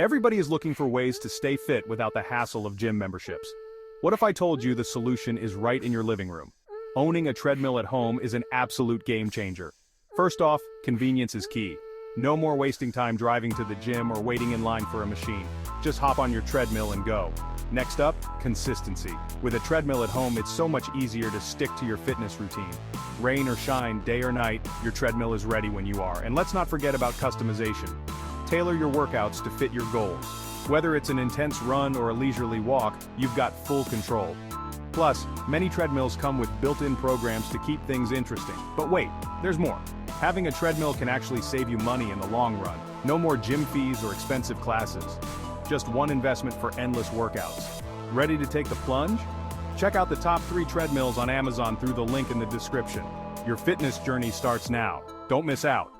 Everybody is looking for ways to stay fit without the hassle of gym memberships. What if I told you the solution is right in your living room? Owning a treadmill at home is an absolute game changer. First off, convenience is key. No more wasting time driving to the gym or waiting in line for a machine. Just hop on your treadmill and go. Next up, consistency. With a treadmill at home, it's so much easier to stick to your fitness routine. Rain or shine, day or night, your treadmill is ready when you are. And let's not forget about customization. Tailor your workouts to fit your goals. Whether it's an intense run or a leisurely walk, you've got full control. Plus, many treadmills come with built-in programs to keep things interesting. But wait, there's more. Having a treadmill can actually save you money in the long run. No more gym fees or expensive classes. Just one investment for endless workouts. Ready to take the plunge? Check out the top 3 treadmills on Amazon through the link in the description. Your fitness journey starts now. Don't miss out.